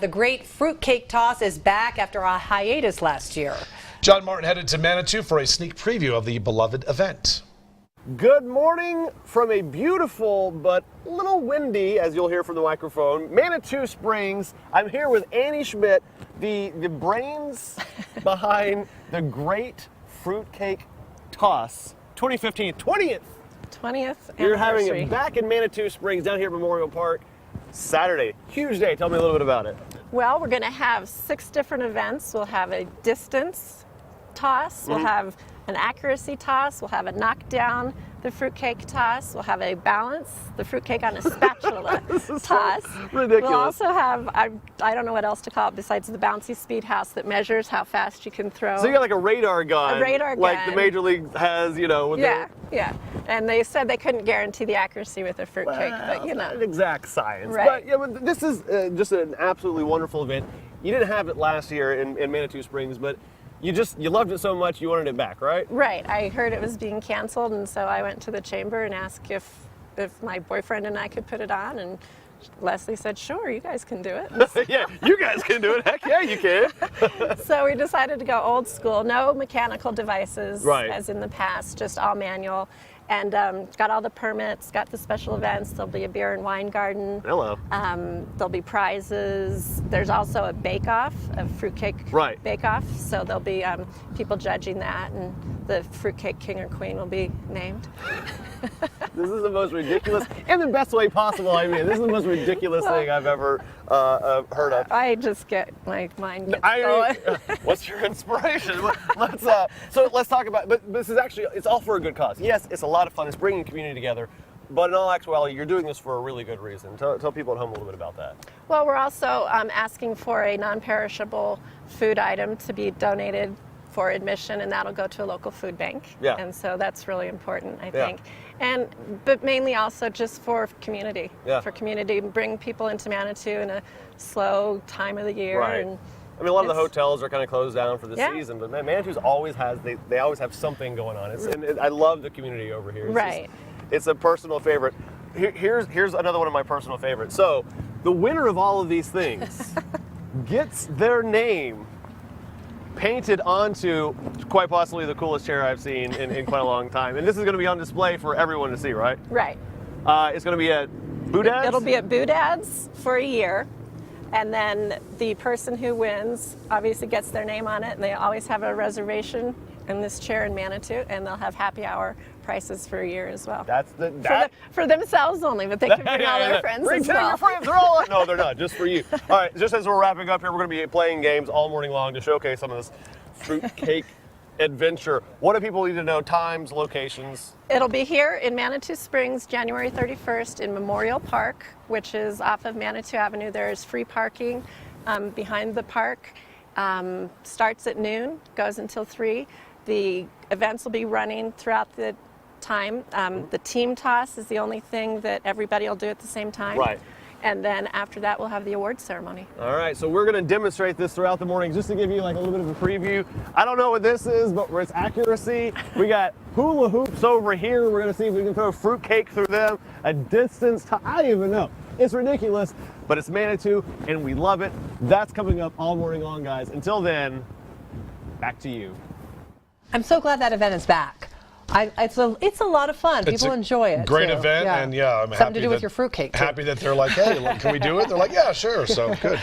The great fruitcake toss is back after a hiatus last year. John Martin headed to Manitou for a sneak preview of the beloved event. Good morning from a beautiful but a little windy, as you'll hear from the microphone, Manitou Springs. I'm here with Annie Schmidt, the brains behind the great fruitcake toss 2015, 20th anniversary. You're having it back in Manitou Springs down here at Memorial Park Saturday. Huge day. Tell me a little bit about it. Well, we're going to have 6 different events. We'll have a distance toss. We'll have an accuracy toss. We'll have a knockdown, the fruitcake toss. We'll have a balance, the fruitcake on a spatula toss. So ridiculous. We'll also have, I don't know what else to call it besides the bouncy speed house that measures how fast you can throw. So you got like a radar gun. A radar gun. Like the Major League has, you know. With yeah. And they said they couldn't guarantee the accuracy with a fruitcake, but you know. Not exact science. Right. But, yeah, but this is just an absolutely wonderful event. You didn't have it last year in Manitou Springs, but you loved it so much you wanted it back, right? Right. I heard it was being canceled, and so I went to the chamber and asked if my boyfriend and I could put it on, and Leslie said, sure, you guys can do it. Yeah, you guys can do it. Heck yeah, you can. So we decided to go old school. No mechanical devices as in the past, just all manual. And got all the permits, got the special events. There'll be a beer and wine garden. Hello. There'll be prizes. There's also a bake-off, a fruitcake bake-off. So there'll be people judging that, and the fruitcake king or queen will be named. This is the most ridiculous, in the best way possible, I mean. This is the most ridiculous thing I've ever heard of. I just get, my mind gets going. What's your inspiration? So let's talk about, but this is actually, it's all for a good cause. Yes, it's a lot of fun. It's bringing community together. But in all actuality, you're doing this for a really good reason. Tell people at home a little bit about that. Well, we're also asking for a non-perishable food item to be donated for admission, and that'll go to a local food bank. Yeah. And so that's really important, I think. But mainly also just for community. Yeah. For community, bring people into Manitou in a slow time of the year. Right. And I mean, a lot of the hotels are kind of closed down for the season, but Manitou's always has, they always have something going on. And I love the community over here. It's a personal favorite. Here's another one of my personal favorites. So the winner of all of these things gets their name painted onto quite possibly the coolest chair I've seen in quite a long time. And this is going to be on display for everyone to see, right? Right. It's going to be at Boudad's? It'll be at Boudad's for a year. And then the person who wins obviously gets their name on it, and they always have a reservation in this chair in Manitou, and they'll have happy hour prices for a year as well. For themselves only, but they can bring all their friends as well. Your friends, they're all no, they're not, just for you. All right, just as we're wrapping up here, we're going to be playing games all morning long to showcase some of this fruitcake adventure. What do people need to know? Times, locations? It'll be here in Manitou Springs, January 31st in Memorial Park, which is off of Manitou Avenue. There's free parking behind the park. Starts at noon, goes until 3. The events will be running throughout the time. The team toss is the only thing that everybody will do at the same time. Right. And then after that, we'll have the award ceremony. All right, so we're going to demonstrate this throughout the morning just to give you like a little bit of a preview. I don't know what this is, but it's accuracy. We got hula hoops over here. We're going to see if we can throw fruitcake through them. A distance, I don't even know. It's ridiculous, but it's Manitou, and we love it. That's coming up all morning long, guys. Until then, back to you. I'm so glad that event is back. It's a lot of fun. People enjoy it. Great event, and yeah, I'm something to do with your fruitcake. Happy that they're like, hey, can we do it? They're like, yeah, sure. So good.